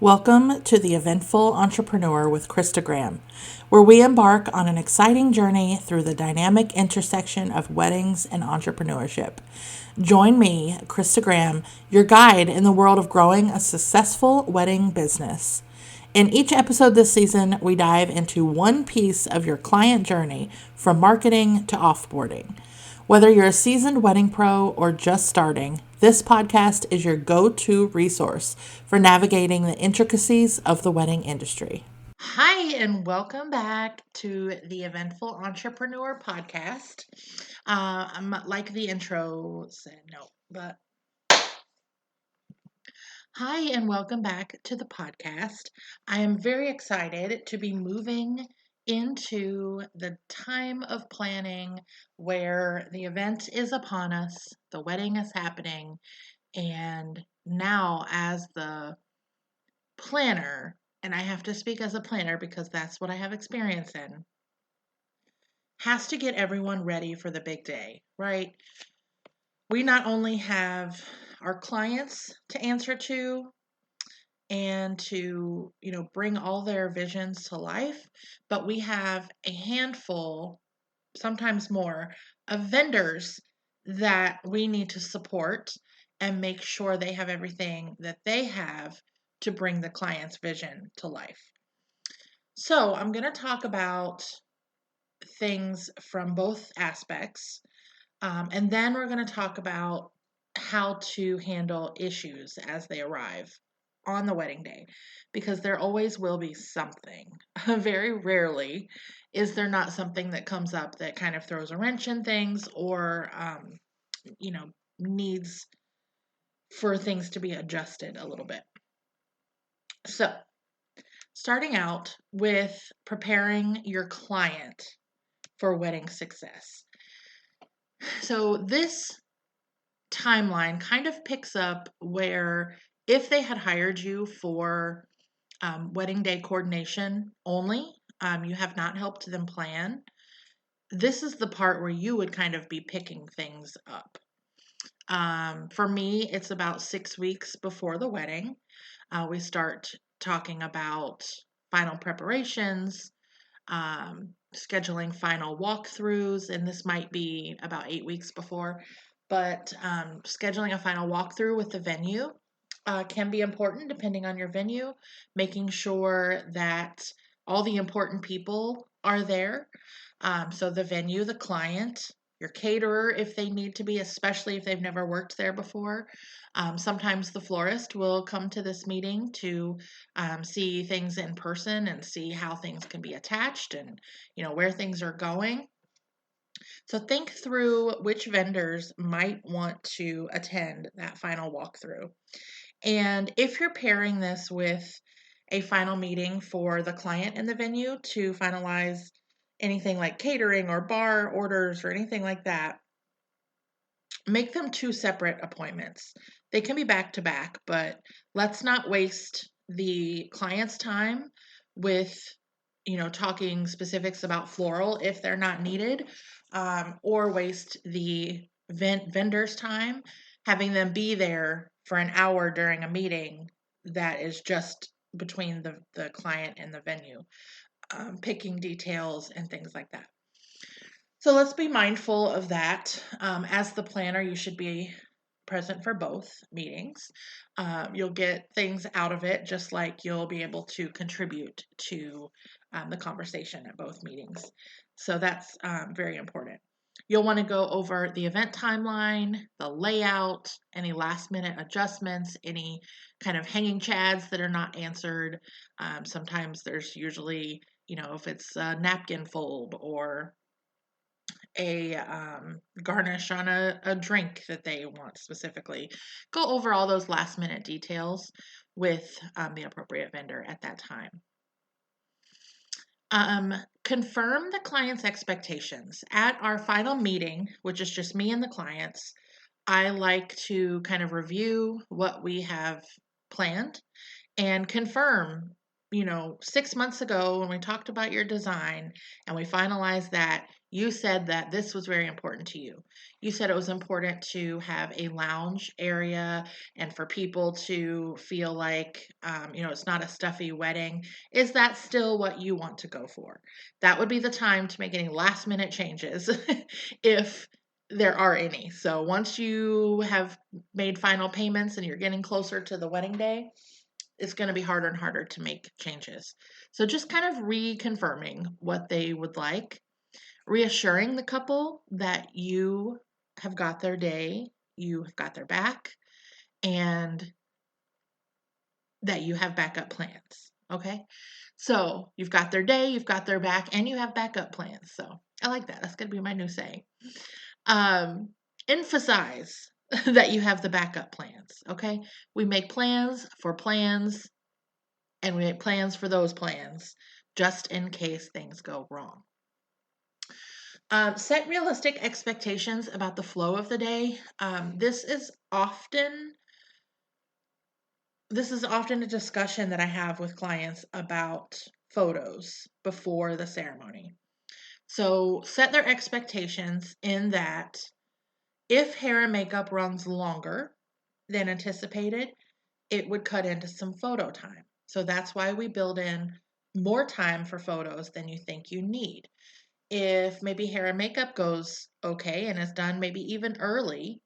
Welcome to The Eventful Entrepreneur with Krista Graham, where we embark on an exciting journey through the dynamic intersection of weddings and entrepreneurship. Join me, Krista Graham, your guide in the world of growing a successful wedding business. In each episode this season, we dive into one piece of your client journey from marketing to offboarding. Whether you're a seasoned wedding pro or just starting, this podcast is your go-to resource for navigating the intricacies of the wedding industry. Hi, and welcome back to the Eventful Entrepreneur podcast. Like the intro said, no, but hi, and welcome back to the podcast. I am very excited to be moving into the time of planning where the event is upon us, the wedding is happening, and now as the planner, and I have to speak as a planner because that's what I have experience in, has to get everyone ready for the big day, right? We not only have our clients to answer to, and to bring all their visions to life, but we have a handful, sometimes more, of vendors that we need to support and make sure they have everything that they have to bring the client's vision to life. So I'm going to talk about things from both aspects, and then we're going to talk about how to handle issues as they arrive on the wedding day, because there always will be something. Very rarely is there not something that comes up that kind of throws a wrench in things or, needs for things to be adjusted a little bit. So, starting out with preparing your client for wedding success. So, this timeline kind of picks up where if they had hired you for wedding day coordination only, you have not helped them plan. This is the part where you would kind of be picking things up. For me, it's about 6 weeks before the wedding. We start talking about final preparations, scheduling final walkthroughs, and this might be about 8 weeks before, but scheduling a final walkthrough with the venue can be important depending on your venue, making sure that all the important people are there. So the venue, the client, your caterer, if they need to be, especially if they've never worked there before. Sometimes the florist will come to this meeting to see things in person and see how things can be attached and where things are going. So think through which vendors might want to attend that final walkthrough. And if you're pairing this with a final meeting for the client and the venue to finalize anything like catering or bar orders or anything like that, make them two separate appointments. They can be back to back, but let's not waste the client's time with talking specifics about floral if they're not needed, or waste the vendor's time having them be there for an hour during a meeting that is just between the client and the venue, picking details and things like that. So let's be mindful of that. As the planner, you should be present for both meetings. You'll get things out of it, just like you'll be able to contribute to the conversation at both meetings. So that's very important. You'll want to go over the event timeline, the layout, any last minute adjustments, any kind of hanging chads that are not answered. Sometimes there's usually, if it's a napkin fold or a garnish on a drink that they want specifically. Go over all those last minute details with the appropriate vendor at that time. Confirm the client's expectations. At our final meeting, which is just me and the clients, I like to kind of review what we have planned and confirm 6 months ago when we talked about your design and we finalized that, you said that this was very important to you. You said it was important to have a lounge area and for people to feel like, it's not a stuffy wedding. Is that still what you want to go for? That would be the time to make any last minute changes if there are any. So once you have made final payments and you're getting closer to the wedding day, it's going to be harder and harder to make changes. So just kind of reconfirming what they would like, reassuring the couple that you have got their day, you have got their back, and that you have backup plans. Okay? So you've got their day, you've got their back, and you have backup plans. So I like that. That's going to be my new saying. Emphasize that you have the backup plans. Okay? We make plans for plans, and we make plans for those plans just in case things go wrong. Set realistic expectations about the flow of the day. This is often a discussion that I have with clients about photos before the ceremony. So set their expectations in that if hair and makeup runs longer than anticipated, it would cut into some photo time. So that's why we build in more time for photos than you think you need. If maybe hair and makeup goes okay and is done maybe even early,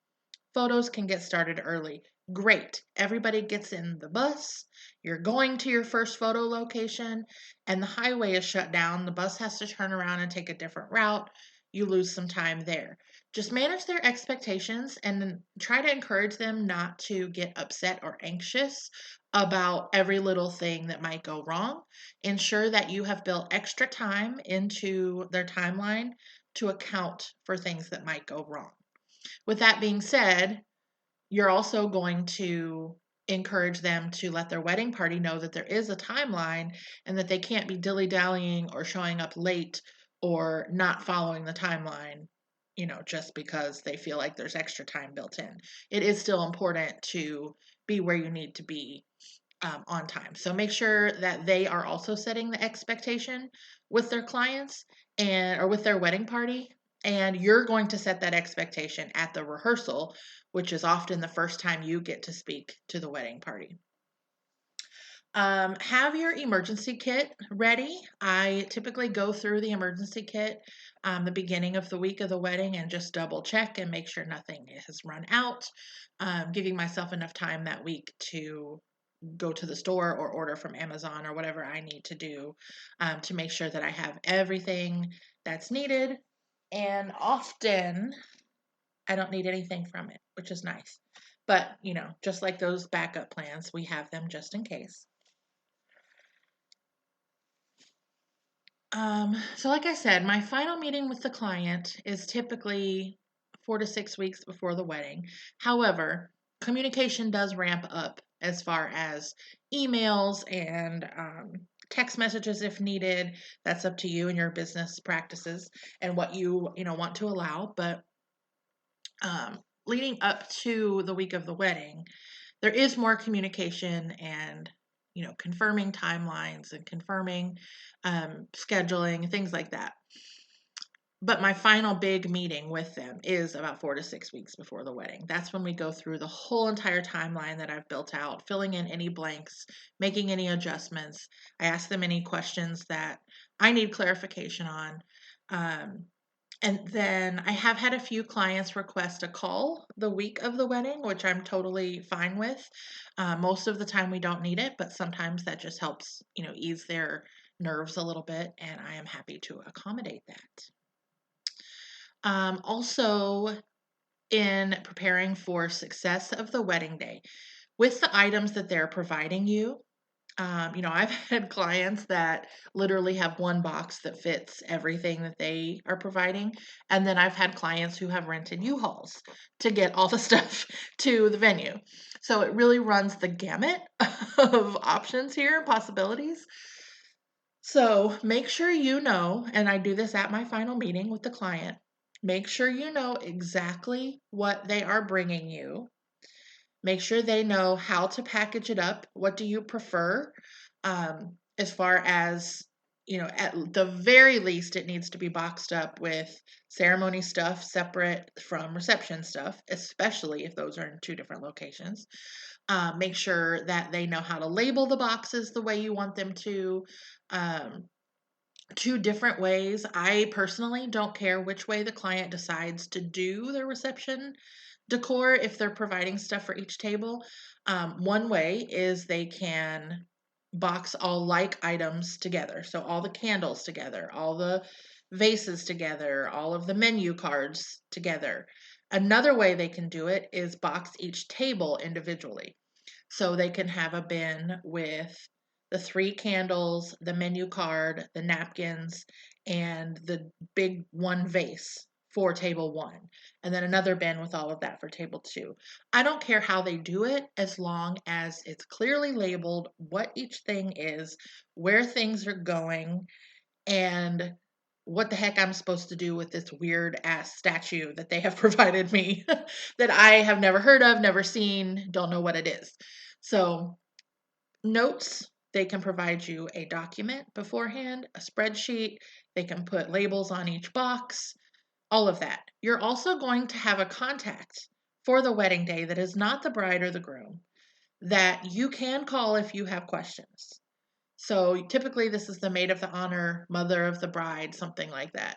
photos can get started early. Great. Everybody gets in the bus. You're going to your first photo location and the highway is shut down. The bus has to turn around and take a different route. You lose some time there. Just manage their expectations and try to encourage them not to get upset or anxious about every little thing that might go wrong. Ensure that you have built extra time into their timeline to account for things that might go wrong. With that being said, you're also going to encourage them to let their wedding party know that there is a timeline and that they can't be dilly-dallying or showing up late or not following the timeline, just because they feel like there's extra time built in. It is still important to be where you need to be on time. So make sure that they are also setting the expectation with their clients or with their wedding party. And you're going to set that expectation at the rehearsal, which is often the first time you get to speak to the wedding party. Have your emergency kit ready. I typically go through the emergency kit the beginning of the week of the wedding and just double check and make sure nothing has run out, giving myself enough time that week to go to the store or order from Amazon or whatever I need to do to make sure that I have everything that's needed. And often I don't need anything from it, which is nice. But, just like those backup plans, we have them just in case. So like I said, my final meeting with the client is typically 4 to 6 weeks before the wedding. However, communication does ramp up as far as emails and text messages if needed. That's up to you and your business practices and what you want to allow. But leading up to the week of the wedding, there is more communication and confirming timelines and confirming scheduling, things like that. But my final big meeting with them is about 4 to 6 weeks before the wedding. That's when we go through the whole entire timeline that I've built out, filling in any blanks, making any adjustments. I ask them any questions that I need clarification on. And then I have had a few clients request a call the week of the wedding, which I'm totally fine with. Most of the time we don't need it, but sometimes that just helps, ease their nerves a little bit, and I am happy to accommodate that. Also, in preparing for success of the wedding day, with the items that they're providing you, I've had clients that literally have one box that fits everything that they are providing. And then I've had clients who have rented U-Hauls to get all the stuff to the venue. So it really runs the gamut of options here, possibilities. So make sure you know, and I do this at my final meeting with the client, make sure you know exactly what they are bringing you. Make sure they know how to package it up. What do you prefer? as far as, at the very least, it needs to be boxed up with ceremony stuff separate from reception stuff, especially if those are in two different locations. Make sure that they know how to label the boxes the way you want them to. Um, Two different ways. I personally don't care which way the client decides to do their reception decor if they're providing stuff for each table. One way is they can box all like items together. So all the candles together, all the vases together, all of the menu cards together. Another way they can do it is box each table individually. So they can have a bin with the 3 candles, the menu card, the napkins, and the big one vase for table 1, and then another bin with all of that for table 2. I don't care how they do it as long as it's clearly labeled what each thing is, where things are going, and what the heck I'm supposed to do with this weird ass statue that they have provided me that I have never heard of, never seen, don't know what it is. So, notes, they can provide you a document beforehand, a spreadsheet, they can put labels on each box, all of that. You're also going to have a contact for the wedding day that is not the bride or the groom that you can call if you have questions. So typically, this is the maid of the honor, mother of the bride, something like that.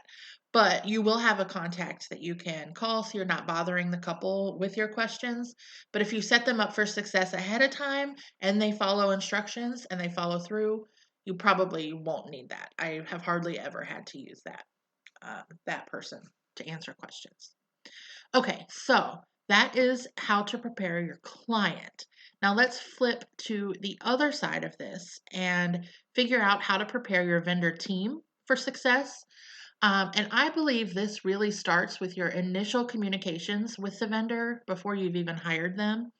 But you will have a contact that you can call so you're not bothering the couple with your questions. But if you set them up for success ahead of time and they follow instructions and they follow through, you probably won't need that. I have hardly ever had to use that person to answer questions. Okay, so that is how to prepare your client. Now let's flip to the other side of this and figure out how to prepare your vendor team for success. And I believe this really starts with your initial communications with the vendor before you've even hired them.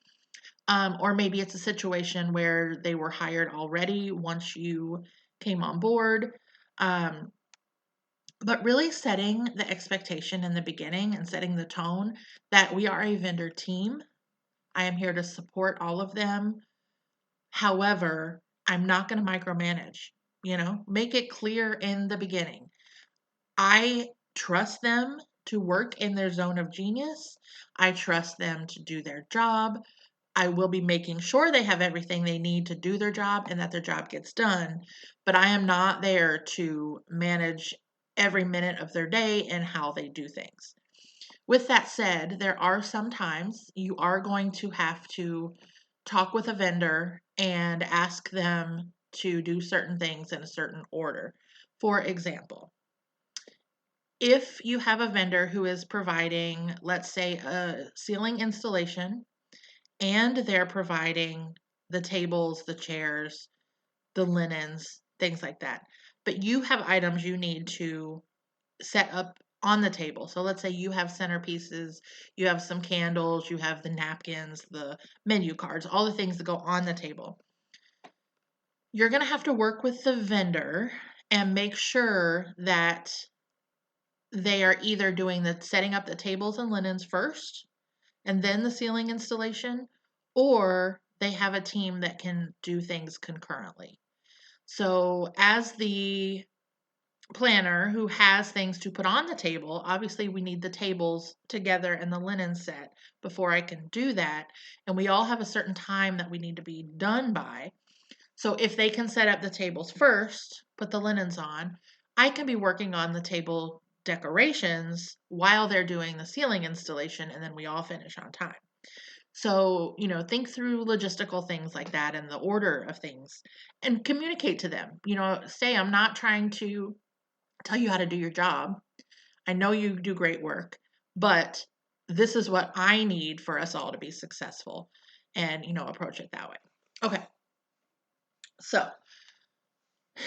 Or maybe it's a situation where they were hired already once you came on board. Um, but really setting the expectation in the beginning and setting the tone that we are a vendor team. I am here to support all of them. However, I'm not going to micromanage, make it clear in the beginning. I trust them to work in their zone of genius. I trust them to do their job. I will be making sure they have everything they need to do their job and that their job gets done. But I am not there to manage every minute of their day and how they do things. With that said, there are some times you are going to have to talk with a vendor and ask them to do certain things in a certain order. For example, if you have a vendor who is providing, let's say, a ceiling installation, and they're providing the tables, the chairs, the linens, things like that. But you have items you need to set up on the table. So let's say you have centerpieces, you have some candles, you have the napkins, the menu cards, all the things that go on the table. You're going to have to work with the vendor and make sure that they are either doing the setting up the tables and linens first and then the ceiling installation, or they have a team that can do things concurrently. So, as the planner who has things to put on the table, obviously we need the tables together and the linen set before I can do that. And we all have a certain time that we need to be done by. So, if they can set up the tables first, put the linens on, I can be working on the table decorations while they're doing the ceiling installation, and then we all finish on time. So, think through logistical things like that and the order of things and communicate to them. Say, I'm not trying to tell you how to do your job. I know you do great work, but this is what I need for us all to be successful, and, approach it that way. Okay. So,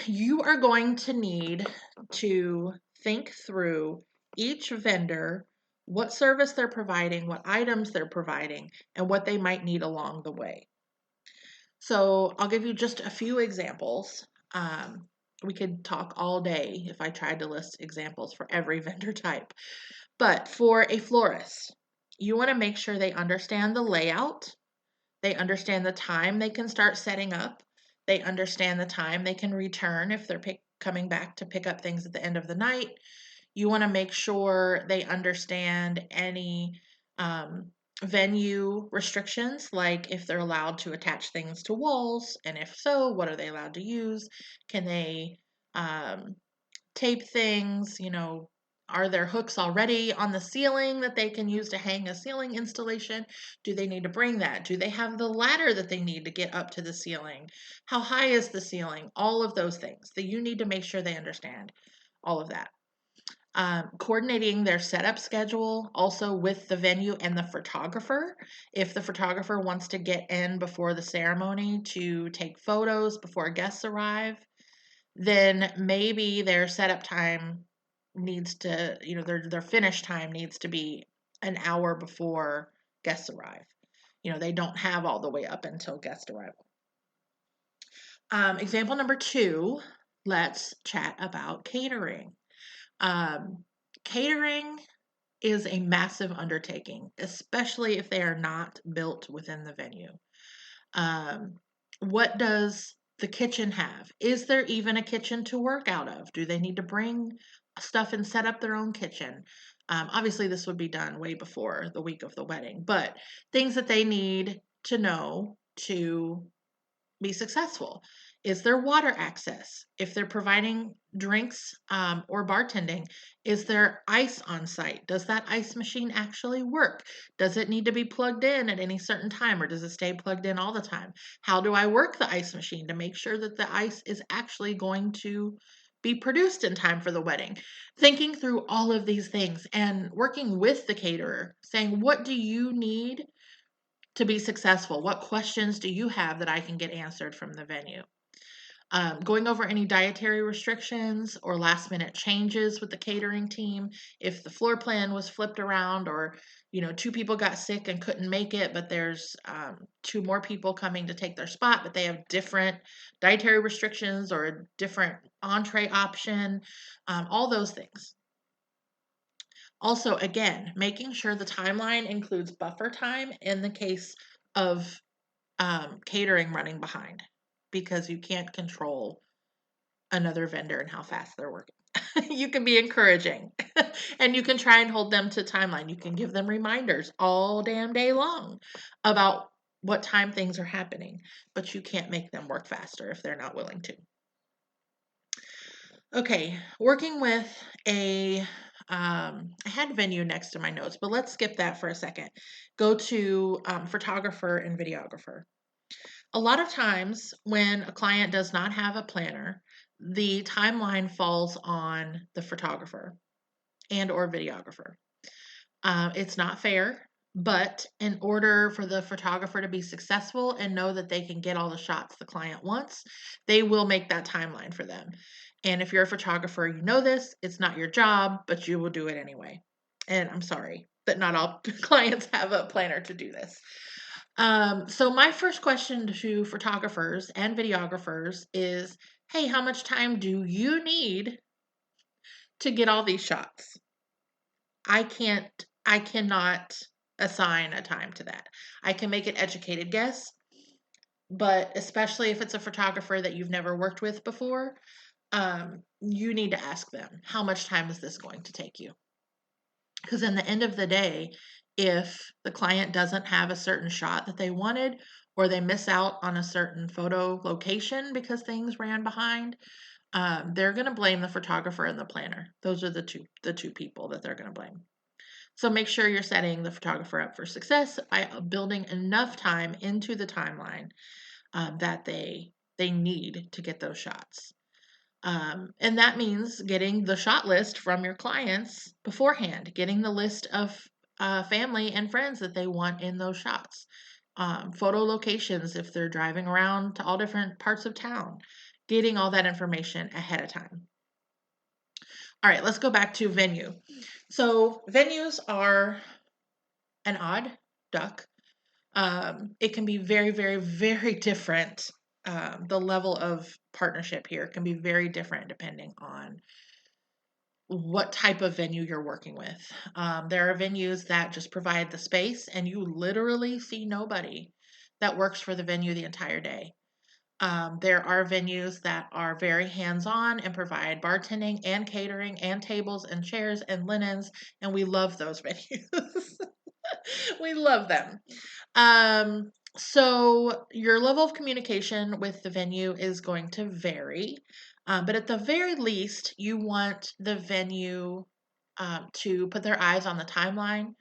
you are going to need to think through each vendor, what service they're providing, what items they're providing, and what they might need along the way. So I'll give you just a few examples. We could talk all day if I tried to list examples for every vendor type. But for a florist, you want to make sure they understand the layout, they understand the time they can start setting up, they understand the time they can return if they're coming back to pick up things at the end of the night. You want to make sure they understand any venue restrictions, like if they're allowed to attach things to walls, and if so, what are they allowed to use? Can they tape things? Are there hooks already on the ceiling that they can use to hang a ceiling installation? Do they need to bring that? Do they have the ladder that they need to get up to the ceiling? How high is the ceiling? All of those things that you need to make sure they understand all of that. Coordinating their setup schedule also with the venue and the photographer. If the photographer wants to get in before the ceremony to take photos before guests arrive, then maybe their setup time needs to, their finish time needs to be an hour before guests arrive. They don't have all the way up until guest arrival. Example number 2, let's chat about catering. Catering is a massive undertaking, especially if they are not built within the venue. What does the kitchen have? Is there even a kitchen to work out of? Do they need to bring stuff and set up their own kitchen? Obviously, this would be done way before the week of the wedding, but things that they need to know to be successful. Is there water access? If they're providing drinks or bartending, is there ice on site? Does that ice machine actually work? Does it need to be plugged in at any certain time, or does it stay plugged in all the time? How do I work the ice machine to make sure that the ice is actually going to be produced in time for the wedding? Thinking through all of these things and working with the caterer, saying, what do you need to be successful? What questions do you have that I can get answered from the venue? Going over any dietary restrictions or last minute changes with the catering team. If the floor plan was flipped around, or 2 people got sick and couldn't make it, but there's 2 more people coming to take their spot, but they have different dietary restrictions or a different entree option, all those things. Also, again, making sure the timeline includes buffer time in the case of catering running behind, because you can't control another vendor and how fast they're working. You can be encouraging and you can try and hold them to timeline. You can give them reminders all damn day long about what time things are happening, but you can't make them work faster if they're not willing to. Okay, working with I had venue next to my notes, but let's skip that for a second. Go to photographer and videographer. A lot of times when a client does not have a planner, the timeline falls on the photographer and or videographer. It's not fair, but in order for the photographer to be successful and know that they can get all the shots the client wants, they will make that timeline for them. And if you're a photographer, you know this, it's not your job, but you will do it anyway. And I'm sorry that not all clients have a planner to do this. So my first question to photographers and videographers is, hey, how much time do you need to get all these shots? I cannot assign a time to that. I can make an educated guess, but especially if it's a photographer that you've never worked with before, you need to ask them, how much time is this going to take you? Because in the end of the day, if the client doesn't have a certain shot that they wanted, or they miss out on a certain photo location because things ran behind, they're going to blame the photographer and the planner. Those are the two people that they're going to blame. So make sure you're setting the photographer up for success by building enough time into the timeline that they need to get those shots. And that means getting the shot list from your clients beforehand, getting the list of family and friends that they want in those shots, photo locations if they're driving around to all different parts of town, getting all that information ahead of time. All right, let's go back to venue. So venues are an odd duck. It can be very, very, very different. The level of partnership here can be very different depending on what type of venue you're working with. There are venues that just provide the space and you literally see nobody that works for the venue the entire day. There are venues that are very hands-on and provide bartending and catering and tables and chairs and linens, and we love those venues. We love them. So your level of communication with the venue is going to vary, but at the very least, you want the venue to put their eyes on the timeline,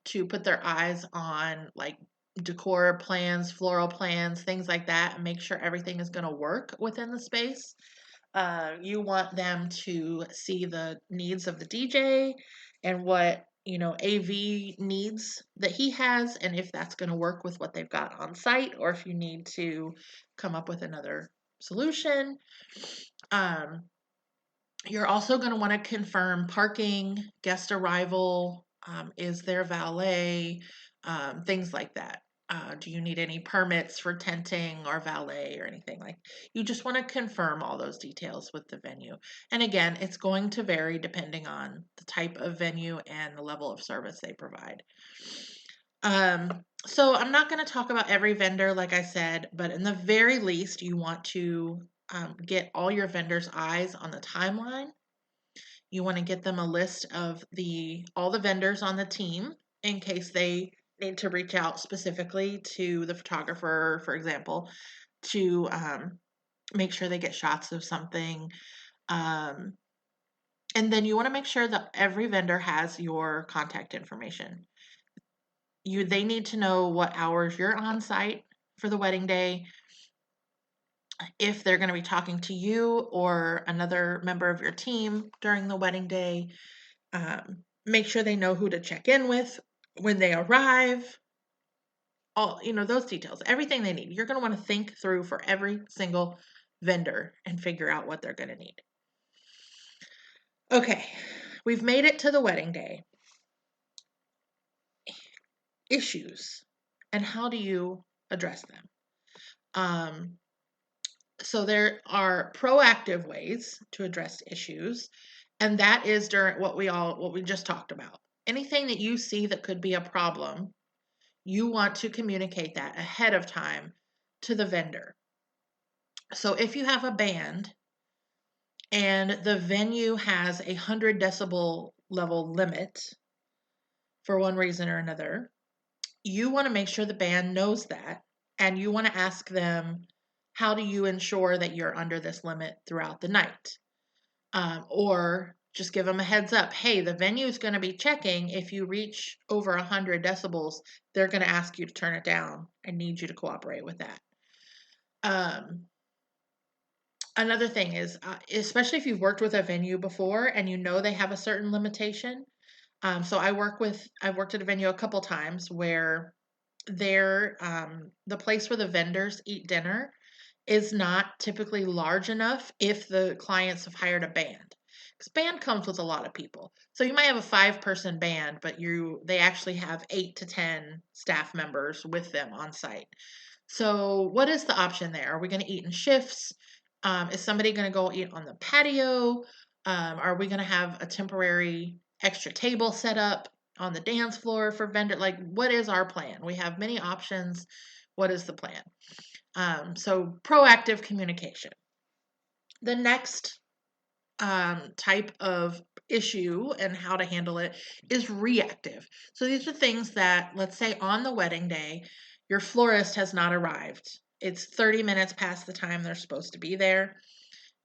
to put their eyes on like decor plans, floral plans, things like that, and make sure everything is going to work within the space. You want them to see the needs of the DJ and what AV needs that he has, and if that's going to work with what they've got on site, or if you need to come up with another solution. Um, you're also going to want to confirm parking, guest arrival, is there valet, things like that. Do you need any permits for tenting or valet or anything like? You just want to confirm all those details with the venue. And again, it's going to vary depending on the type of venue and the level of service they provide. So I'm not going to talk about every vendor, like I said, but in the very least, you want to get all your vendors' eyes on the timeline. You want to get them a list of all the vendors on the team in case they need to reach out specifically to the photographer, for example, to make sure they get shots of something. Um, and then you want to make sure that every vendor has your contact information. They need to know what hours you're on site for the wedding day, if they're going to be talking to you or another member of your team during the wedding day. Make sure they know who to check in with when they arrive. All those details, everything they need. You're going to want to think through for every single vendor and figure out what they're going to need. Okay, we've made it to the wedding day. Issues, and how do you address them? So there are proactive ways to address issues, and that is during what we just talked about. Anything that you see that could be a problem, you want to communicate that ahead of time to the vendor. So if you have a band and the venue has 100 decibel level limit for one reason or another, you want to make sure the band knows that, and you want to ask them, how do you ensure that you're under this limit throughout the night? Or just give them a heads up. Hey, the venue is going to be checking. If you reach over 100 decibels, they're going to ask you to turn it down. I need you to cooperate with that. Another thing is, especially if you've worked with a venue before and you know they have a certain limitation. So I've worked at a venue a couple times where the place where the vendors eat dinner is not typically large enough if the clients have hired a band. Because band comes with a lot of people. So you might have a 5-person band, but they actually have 8 to 10 staff members with them on site. So what is the option there? Are we going to eat in shifts? Is somebody going to go eat on the patio? Are we going to have a temporary extra table set up on the dance floor for vendor? Like, what is our plan? We have many options. What is the plan? So proactive communication. The next type of issue and how to handle it is reactive. So these are things that, let's say on the wedding day, your florist has not arrived. It's 30 minutes past the time they're supposed to be there,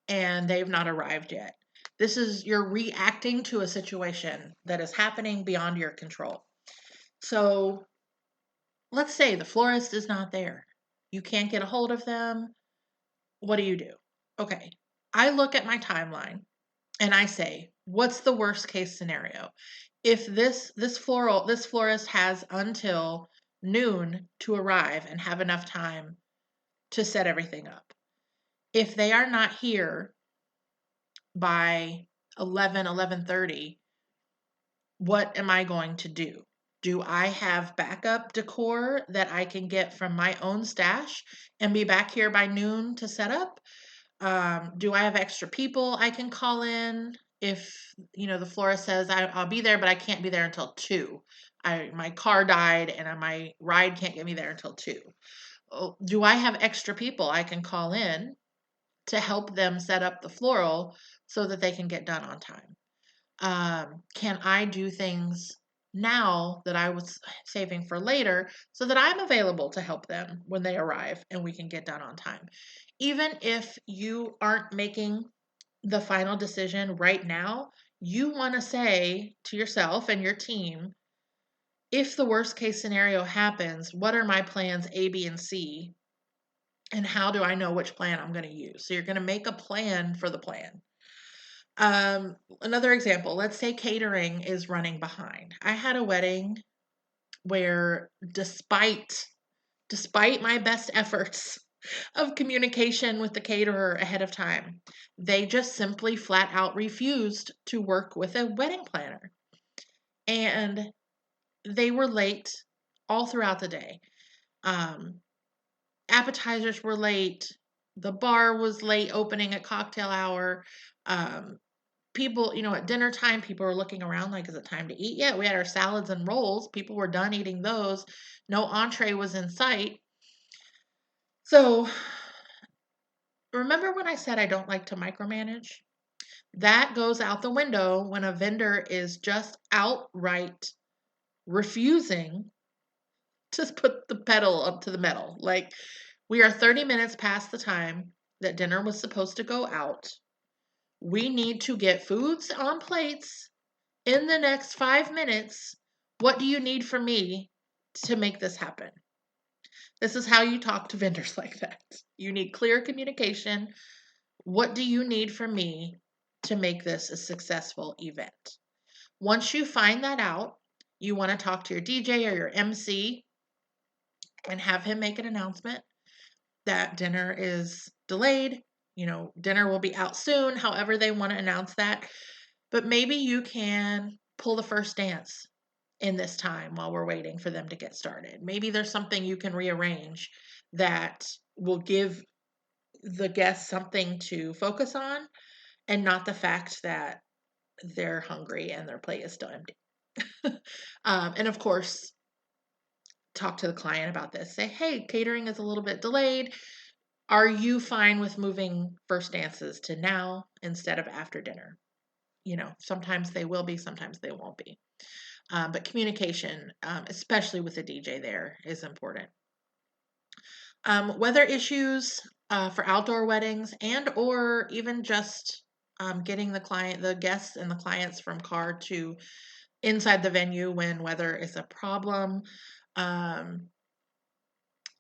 and they've not arrived yet. You're reacting to a situation that is happening beyond your control. So let's say the florist is not there. You can't get a hold of them. What do? Okay, I look at my timeline and I say, what's the worst case scenario? If this florist has until noon to arrive and have enough time to set everything up. If they are not here by 11:30, what am I going to do? Do I have backup decor that I can get from my own stash and be back here by noon to set up? Do I have extra people I can call in if the florist says I'll be there, but I can't be there until 2? My car died and my ride can't get me there until 2. do I have extra people I can call in to help them set up the floral so that they can get done on time? Can I do things now that I was saving for later so that I'm available to help them when they arrive and we can get done on time? Even if you aren't making the final decision right now, you want to say to yourself and your team, if the worst case scenario happens, what are my plans A, B, and C? And how do I know which plan I'm going to use? So you're going to make a plan for the plan. Another example, let's say catering is running behind. I had a wedding where despite my best efforts of communication with the caterer ahead of time, they just simply flat out refused to work with a wedding planner. And they were late all throughout the day. Appetizers were late. The bar was late opening at cocktail hour. People, at dinner time, people were looking around like, is it time to eat yet? We had our salads and rolls. People were done eating those. No entree was in sight. So, remember when I said I don't like to micromanage? That goes out the window when a vendor is just outright refusing to put the pedal up to the metal. Like, we are 30 minutes past the time that dinner was supposed to go out. We need to get foods on plates in the next 5 minutes. What do you need from me to make this happen? This is how you talk to vendors like that. You need clear communication. What do you need from me to make this a successful event? Once you find that out, you want to talk to your DJ or your MC and have him make an announcement that dinner is delayed. Dinner will be out soon, however they want to announce that. But maybe you can pull the first dance in this time while we're waiting for them to get started. Maybe there's something you can rearrange that will give the guests something to focus on and not the fact that they're hungry and their plate is still empty. And of course, talk to the client about this. Say, hey, catering is a little bit delayed. Are you fine with moving first dances to now instead of after dinner? Sometimes they will be, sometimes they won't be. But communication, especially with the DJ there, is important. Weather issues for outdoor weddings and or even just getting the guests and the clients from car to inside the venue when weather is a problem.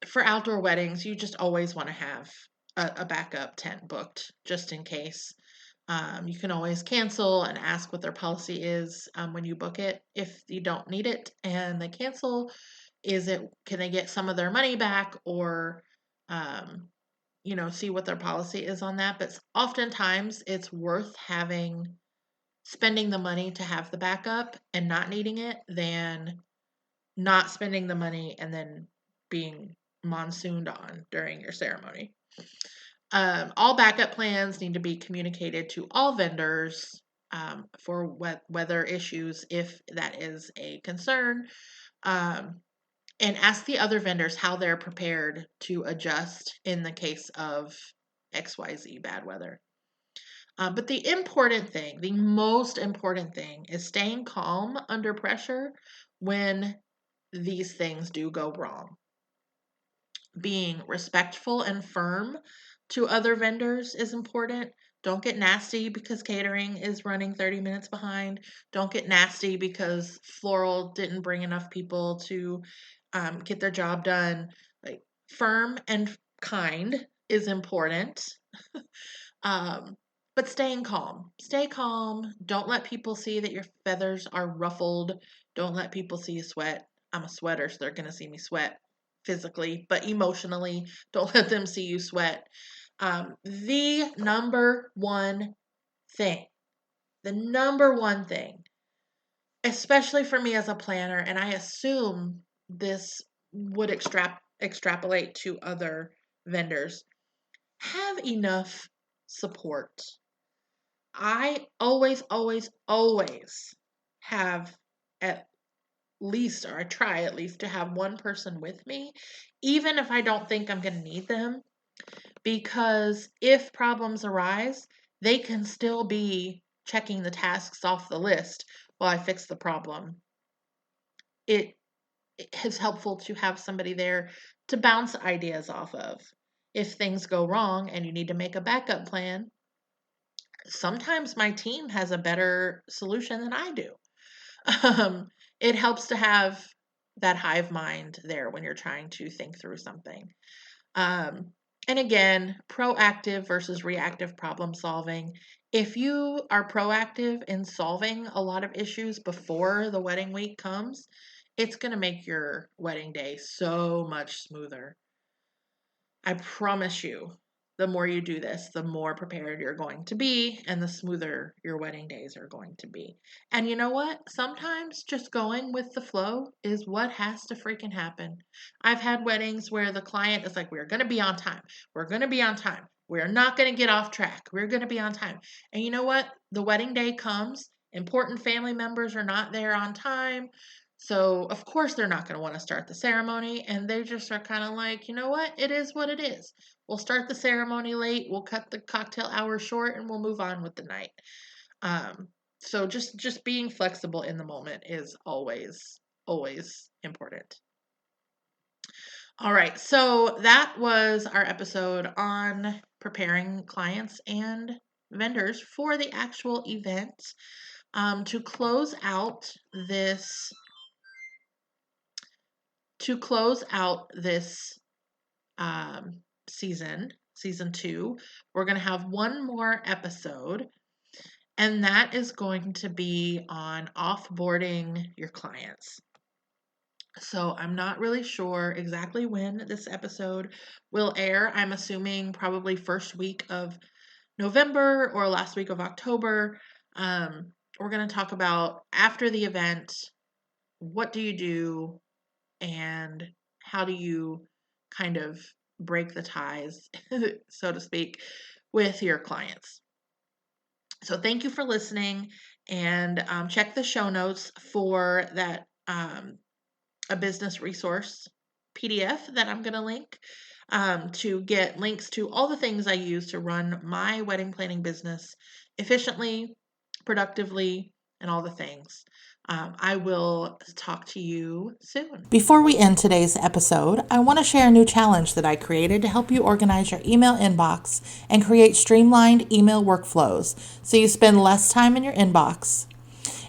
For outdoor weddings, you just always want to have a backup tent booked just in case. You can always cancel and ask what their policy is when you book it. If you don't need it and they cancel, can they get some of their money back or, see what their policy is on that? But oftentimes it's worth spending the money to have the backup and not needing it than not spending the money and then being monsooned on during your ceremony. All backup plans need to be communicated to all vendors for weather issues if that is a concern. And ask the other vendors how they're prepared to adjust in the case of XYZ bad weather. But the most important thing is staying calm under pressure when these things do go wrong. Being respectful and firm to other vendors is important. Don't get nasty because catering is running 30 minutes behind. Don't get nasty because floral didn't bring enough people to get their job done. Like, firm and kind is important. But staying calm. Stay calm. Don't let people see that your feathers are ruffled. Don't let people see you sweat. I'm a sweater, so they're going to see me sweat physically, but emotionally, don't let them see you sweat. The number one thing, especially for me as a planner, and I assume this would extrapolate to other vendors, have enough support. I always, always, always have least, or I try at least, to have one person with me, even if I don't think I'm going to need them, because if problems arise, they can still be checking the tasks off the list while I fix the problem. It is helpful to have somebody there to bounce ideas off of. If things go wrong and you need to make a backup plan, sometimes my team has a better solution than I do. It helps to have that hive mind there when you're trying to think through something. Um, and again, proactive versus reactive problem solving. If you are proactive in solving a lot of issues before the wedding week comes, it's going to make your wedding day so much smoother. I promise you, the more you do this, the more prepared you're going to be and the smoother your wedding days are going to be. And you know what? Sometimes just going with the flow is what has to freaking happen. I've had weddings where the client is like, we're going to be on time. We're going to be on time. We're not going to get off track. We're going to be on time. And you know what? The wedding day comes. Important family members are not there on time. So, of course, they're not going to want to start the ceremony, and they just are kind of like, you know what? It is what it is. We'll start the ceremony late, we'll cut the cocktail hour short, and we'll move on with the night. So just being flexible in the moment is always important. All right, so that was our episode on preparing clients and vendors for the actual event. To close out this season 2, we're going to have one more episode, and that is going to be on offboarding your clients. So I'm not really sure exactly when this episode will air. I'm assuming probably first week of November or last week of October. We're going to talk about after the event, what do you do, and how do you kind of break the ties, so to speak, with your clients. So thank you for listening, and check the show notes for that a business resource PDF that I'm going to link to get links to all the things I use to run my wedding planning business efficiently, productively, and all the things. I will talk to you soon. Before we end today's episode, I want to share a new challenge that I created to help you organize your email inbox and create streamlined email workflows so you spend less time in your inbox.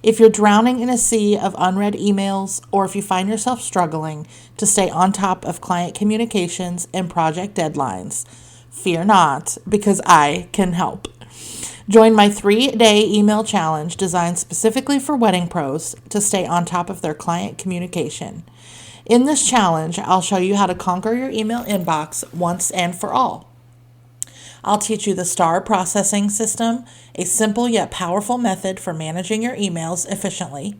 If you're drowning in a sea of unread emails, or if you find yourself struggling to stay on top of client communications and project deadlines, fear not, because I can help. Join my 3-day email challenge designed specifically for wedding pros to stay on top of their client communication. In this challenge, I'll show you how to conquer your email inbox once and for all. I'll teach you the STAR processing system, a simple yet powerful method for managing your emails efficiently.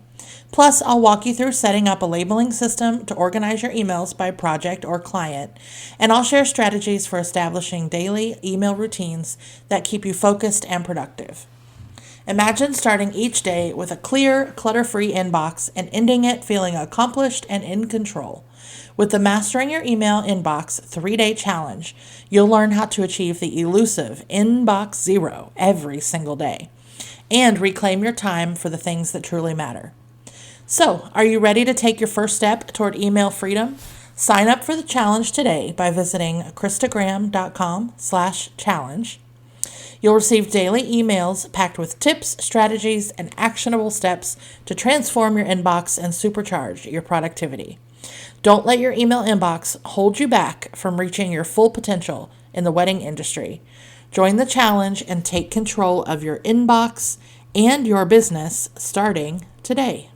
Plus, I'll walk you through setting up a labeling system to organize your emails by project or client, and I'll share strategies for establishing daily email routines that keep you focused and productive. Imagine starting each day with a clear, clutter-free inbox and ending it feeling accomplished and in control. With the Mastering Your Email Inbox 3-day challenge, you'll learn how to achieve the elusive Inbox Zero every single day and reclaim your time for the things that truly matter. So, are you ready to take your first step toward email freedom? Sign up for the challenge today by visiting kristagraham.com/challenge. You'll receive daily emails packed with tips, strategies, and actionable steps to transform your inbox and supercharge your productivity. Don't let your email inbox hold you back from reaching your full potential in the wedding industry. Join the challenge and take control of your inbox and your business starting today.